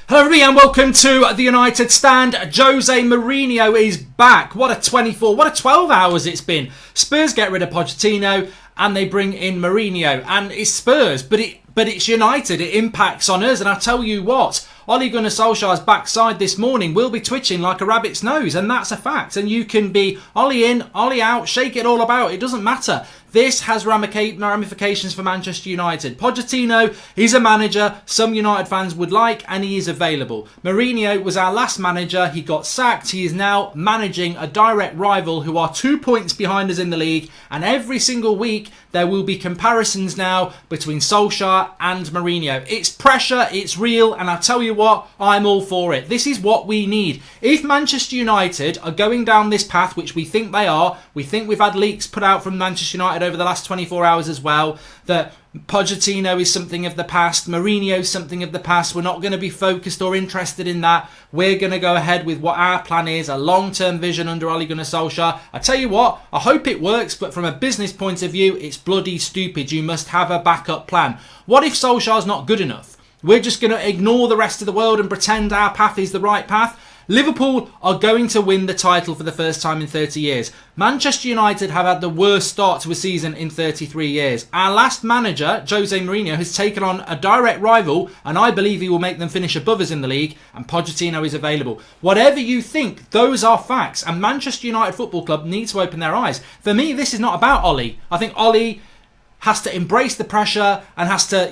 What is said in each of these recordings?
Hello everybody and welcome to the United Stand. Jose Mourinho is back. What a 12 hours it's been. Spurs get rid of Pochettino and they bring in Mourinho. And it's Spurs, but it's United. It impacts on us. And I tell you what, Ole Gunnar Solskjaer's backside this morning will be twitching like a rabbit's nose. And that's a fact. And you can be Ole in, Ole out, shake it all about. It doesn't matter. This has ramifications for Manchester United. Pochettino, he's a manager some United fans would like and he is available. Mourinho was our last manager. He got sacked. He is now managing a direct rival who are 2 points behind us in the league. And every single week there will be comparisons now between Solskjaer and Mourinho. It's pressure, it's real, and I tell you what, I'm all for it. This is what we need. If Manchester United are going down this path, which we think they are, we think we've had leaks put out from Manchester United over the last 24 hours as well, that Pochettino is something of the past, Mourinho is something of the past. We're not going to be focused or interested in that. We're going to go ahead with what our plan is, a long-term vision under Ole Gunnar Solskjaer. I tell you what, I hope it works, but from a business point of view, it's bloody stupid. You must have a backup plan. What if Solskjaer's not good enough? We're just going to ignore the rest of the world and pretend our path is the right path? Liverpool are going to win the title for the first time in 30 years. Manchester United have had the worst start to a season in 33 years. Our last manager, Jose Mourinho, has taken on a direct rival and I believe he will make them finish above us in the league, and Pochettino is available. Whatever you think, those are facts, and Manchester United Football Club need to open their eyes. For me, this is not about Ole. I think Ole has to embrace the pressure and has to,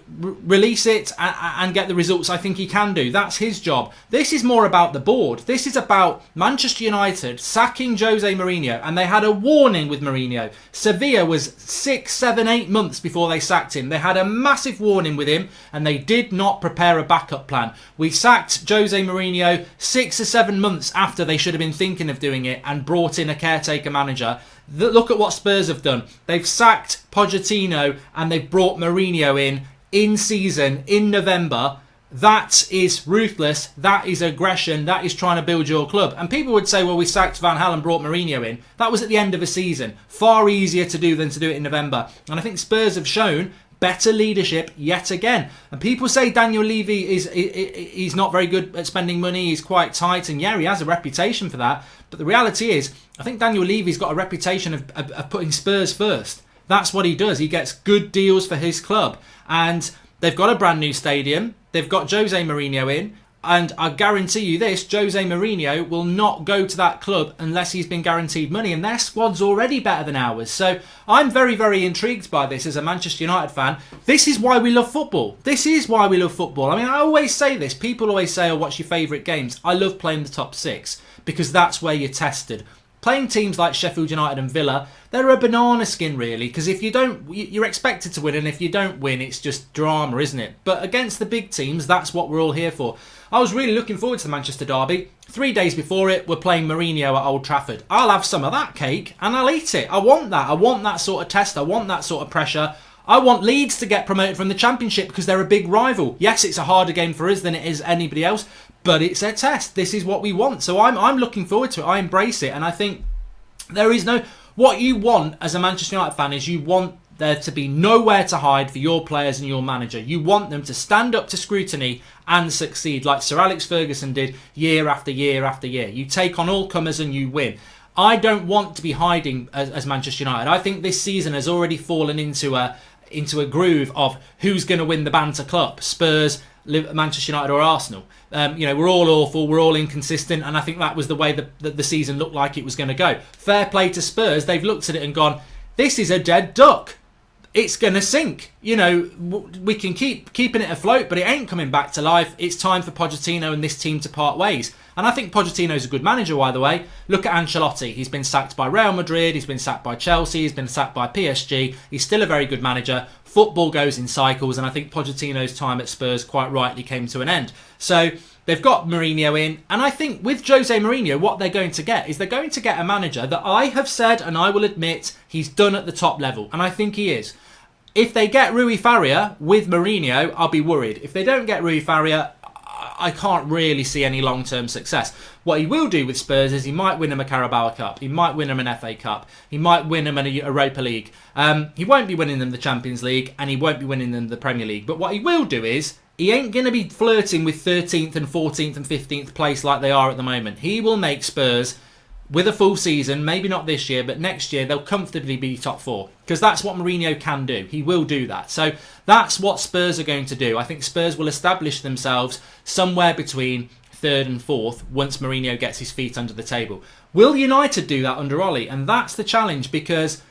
release it and get the results I think he can do. That's his job. This is more about the board. This is about Manchester United sacking Jose Mourinho, and they had a warning with Mourinho. Sevilla was 6, 7, 8 months before they sacked him. They had a massive warning with him and they did not prepare a backup plan. We sacked Jose Mourinho 6 or 7 months after they should have been thinking of doing it and brought in a caretaker manager. Look at what Spurs have done. They've sacked Pochettino and they've brought Mourinho in season, in November. That is ruthless. That is aggression. That is trying to build your club. And people would say, well, we sacked Van Gaal and brought Mourinho in. That was at the end of a season. Far easier to do than to do it in November. And I think Spurs have shown better leadership yet again. And people say Daniel Levy he's not very good at spending money. He's quite tight. And yeah, he has a reputation for that. But the reality is, I think Daniel Levy's got a reputation of putting Spurs first. That's what he does. He gets good deals for his club. And they've got a brand new stadium. They've got Jose Mourinho in. And I guarantee you this, Jose Mourinho will not go to that club unless he's been guaranteed money. And their squad's already better than ours. So I'm very, very intrigued by this as a Manchester United fan. This is why we love football. This is why we love football. I mean, I always say this. People always say, oh, what's your favourite games? I love playing the top six because that's where you're tested. Playing teams like Sheffield United and Villa, they're a banana skin really, because if you don't, you're expected to win, and if you don't win, it's just drama, isn't it? But against the big teams, that's what we're all here for. I was really looking forward to the Manchester derby. 3 days before it, we're playing Mourinho at Old Trafford. I'll have some of that cake and I'll eat it. I want that. I want that sort of test. I want that sort of pressure. I want Leeds to get promoted from the Championship because they're a big rival. Yes, it's a harder game for us than it is anybody else, but it's a test. This is what we want. So I'm looking forward to it. I embrace it. And I think there is no... What you want as a Manchester United fan is you want there to be nowhere to hide for your players and your manager. You want them to stand up to scrutiny and succeed like Sir Alex Ferguson did year after year after year. You take on all comers and you win. I don't want to be hiding as Manchester United. I think this season has already fallen into a groove of who's going to win the banter club. Spurs, Manchester United or Arsenal. We're all awful, we're all inconsistent, and I think that was the way the season looked like it was going to go. Fair play to Spurs. They've looked at it and gone, this is a dead duck. It's going to sink. We can keep keeping it afloat, but it ain't coming back to life. It's time for Pochettino and this team to part ways. And I think Pochettino's a good manager, by the way. Look at Ancelotti. He's been sacked by Real Madrid. He's been sacked by Chelsea. He's been sacked by PSG. He's still a very good manager. Football goes in cycles, and I think Pochettino's time at Spurs quite rightly came to an end. So they've got Mourinho in, and I think with Jose Mourinho, what they're going to get is they're going to get a manager that I have said, and I will admit, he's done at the top level, and I think he is. If they get Rui Faria with Mourinho, I'll be worried. If they don't get Rui Faria, I can't really see any long-term success. What he will do with Spurs is he might win them a Carabao Cup. He might win them an FA Cup. He might win them a Europa League. He won't be winning them the Champions League and he won't be winning them the Premier League. But what he will do is he ain't going to be flirting with 13th and 14th and 15th place like they are at the moment. He will make Spurs, with a full season, maybe not this year, but next year, they'll comfortably be top 4. Because that's what Mourinho can do. He will do that. So that's what Spurs are going to do. I think Spurs will establish themselves somewhere between 3rd and 4th once Mourinho gets his feet under the table. Will United do that under Ollie? And that's the challenge because,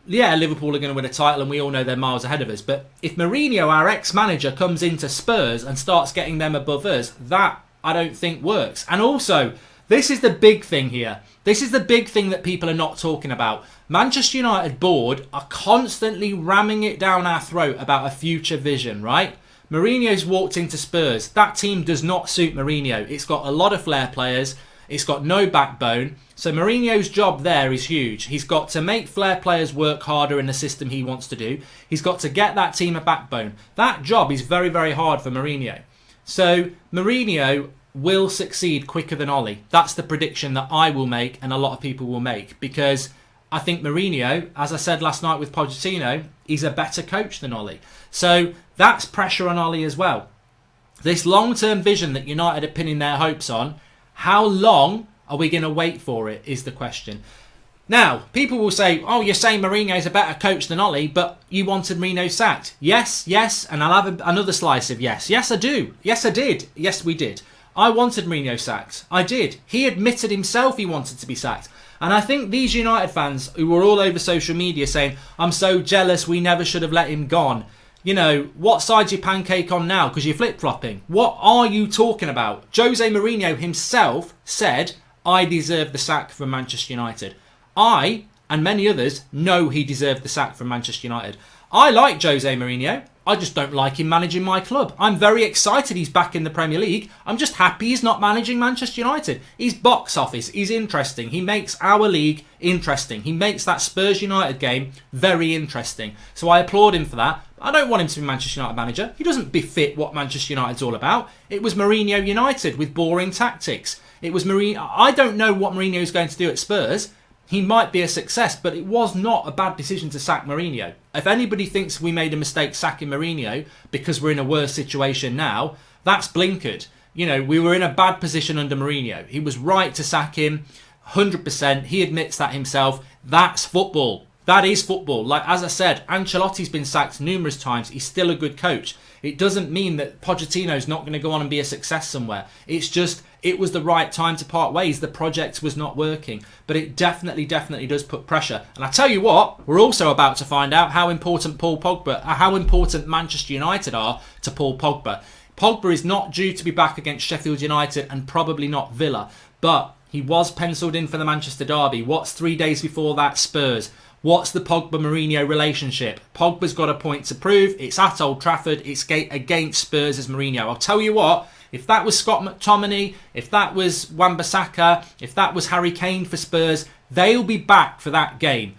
yeah, Liverpool are going to win a title and we all know they're miles ahead of us. But if Mourinho, our ex-manager, comes into Spurs and starts getting them above us, that I don't think works. And also, this is the big thing here. This is the big thing that people are not talking about. Manchester United board are constantly ramming it down our throat about a future vision, right? Mourinho's walked into Spurs. That team does not suit Mourinho. It's got a lot of flair players. It's got no backbone. So Mourinho's job there is huge. He's got to make flair players work harder in the system he wants to do. He's got to get that team a backbone. That job is very, very hard for Mourinho. So Mourinho will succeed quicker than Ollie. That's the prediction that I will make and a lot of people will make because I think Mourinho, as I said last night with Pochettino, he's a better coach than Ollie. So that's pressure on Ollie as well. This long-term vision that United are pinning their hopes on, how long are we going to wait for it is the question. Now, people will say, oh, you're saying Mourinho's a better coach than Ollie, but you wanted Mourinho sacked. Yes, and I'll have another slice of yes. Yes, I do. Yes, I did. Yes, we did. I wanted Mourinho sacked. I did. He admitted himself he wanted to be sacked. And I think these United fans who were all over social media saying, I'm so jealous, we never should have let him gone. You know, what side's your pancake on now because you're flip-flopping? What are you talking about? Jose Mourinho himself said, I deserve the sack from Manchester United. I, and many others, know he deserved the sack from Manchester United. I like Jose Mourinho. I just don't like him managing my club. I'm very excited he's back in the Premier League. I'm just happy he's not managing Manchester United. He's box office. He's interesting. He makes our league interesting. He makes that Spurs United game very interesting. So I applaud him for that. I don't want him to be Manchester United manager. He doesn't befit what Manchester United's all about. It was Mourinho United with boring tactics. It was Mourinho. I don't know what Mourinho's going to do at Spurs. He might be a success, but it was not a bad decision to sack Mourinho. If anybody thinks we made a mistake sacking Mourinho because we're in a worse situation now, that's blinkered. You know, we were in a bad position under Mourinho. He was right to sack him, 100%. He admits that himself. That's football. That is football. Like, as I said, Ancelotti's been sacked numerous times. He's still a good coach. It doesn't mean that Pochettino's not going to go on and be a success somewhere. It's just, it was the right time to part ways. The project was not working. But it definitely does put pressure. And I tell you what, we're also about to find out how important how important Manchester United are to Paul Pogba. Pogba is not due to be back against Sheffield United and probably not Villa. But he was penciled in for the Manchester derby. What's 3 days before that? Spurs. What's the Pogba-Mourinho relationship? Pogba's got a point to prove. It's at Old Trafford. It's against Spurs as Mourinho. I'll tell you what, if that was Scott McTominay, if that was Wan-Bissaka, if that was Harry Kane for Spurs, they'll be back for that game.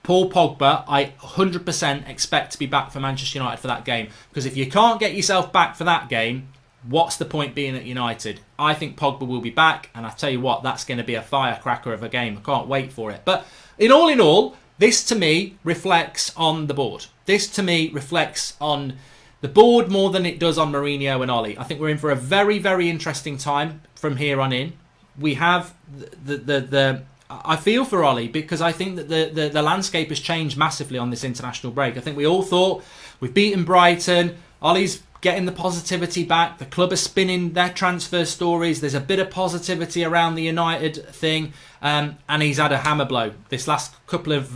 Paul Pogba, I 100% expect to be back for Manchester United for that game. Because if you can't get yourself back for that game, what's the point being at United? I think Pogba will be back. And I tell you what, that's going to be a firecracker of a game. I can't wait for it. But in all, this to me reflects on the board. This to me reflects on the board more than it does on Mourinho and Ollie. I think we're in for a very, very interesting time from here on in. We have I feel for Ollie because I think that the landscape has changed massively on this international break. I think we all thought we've beaten Brighton. Ollie's getting the positivity back. The club are spinning their transfer stories. There's a bit of positivity around the United thing. And he's had a hammer blow. This last couple of,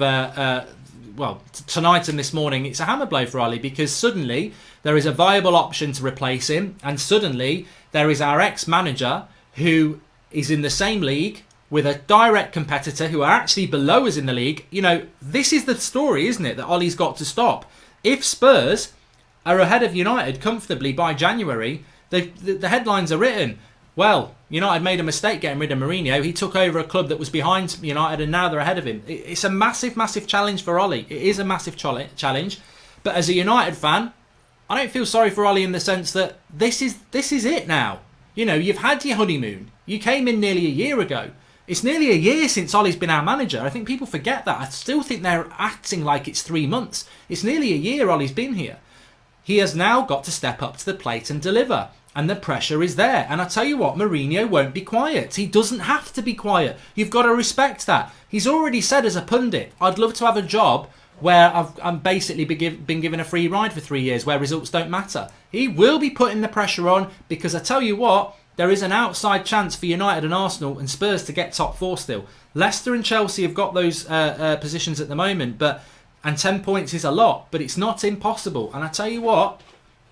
tonight and this morning, it's a hammer blow for Ollie because suddenly there is a viable option to replace him. And suddenly there is our ex-manager who is in the same league with a direct competitor who are actually below us in the league. You know, this is the story, isn't it, that Ollie's got to stop. If Spurs are ahead of United comfortably by January, the headlines are written. Well, United made a mistake getting rid of Mourinho. He took over a club that was behind United and now they're ahead of him. It's a massive, massive challenge for Ollie. It is a massive challenge. But as a United fan, I don't feel sorry for Ollie in the sense that this is it now. You know, you've had your honeymoon. You came in nearly a year ago. It's nearly a year since Ollie's been our manager. I think people forget that. I still think they're acting like it's 3 months. It's nearly a year Ollie's been here. he has now got to step up to the plate and deliver. And the pressure is there. And I tell you what, Mourinho won't be quiet. He doesn't have to be quiet. You've got to respect that. He's already said as a pundit, I'd love to have a job where I'm basically been given a free ride for 3 years, where results don't matter. He will be putting the pressure on, because I tell you what, there is an outside chance for United and Arsenal and Spurs to get top 4 still. Leicester and Chelsea have got those positions at the moment, and 10 points is a lot, but it's not impossible. And I tell you what,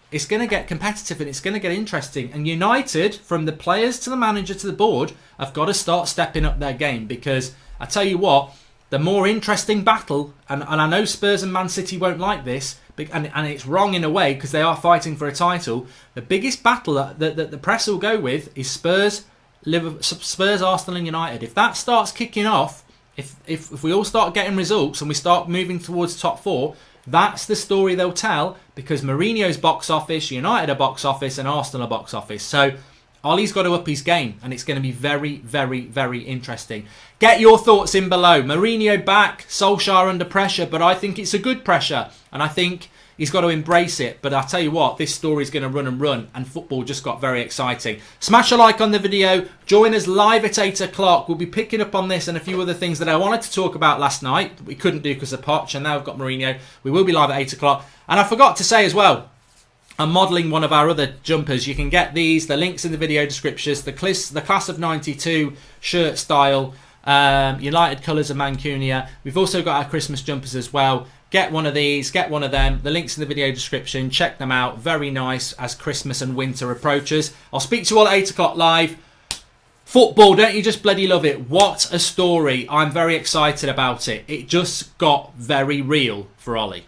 it's going to get competitive and it's going to get interesting. And United, from the players to the manager to the board, have got to start stepping up their game, because I tell you what, the more interesting battle, and I know Spurs and Man City won't like this, and it's wrong in a way because they are fighting for a title. The biggest battle that the press will go with is Spurs, Arsenal and United. If that starts kicking off, if we all start getting results and we start moving towards top 4, that's the story they'll tell, because Mourinho's box office, United are box office, and Arsenal are box office. So Ollie's got to up his game, and it's going to be very, very, very interesting. Get your thoughts in below. Mourinho back, Solskjaer under pressure, but I think it's a good pressure, and I think he's got to embrace it. But I'll tell you what, this story's going to run and run, and football just got very exciting. Smash a like on the video. Join us live at 8 o'clock. We'll be picking up on this and a few other things that I wanted to talk about last night that we couldn't do because of Poch, and now we've got Mourinho. We will be live at 8 o'clock. And I forgot to say as well, I'm modelling one of our other jumpers. You can get these, the links in the video descriptions, the class of 92 shirt style, United colours of Mancunia. We've also got our Christmas jumpers as well. Get one of these, get one of them. The links in the video description. Check them out. Very nice as Christmas and winter approaches. I'll speak to you all at 8 o'clock live. Football, don't you just bloody love it? What a story. I'm very excited about it. It just got very real for Ollie.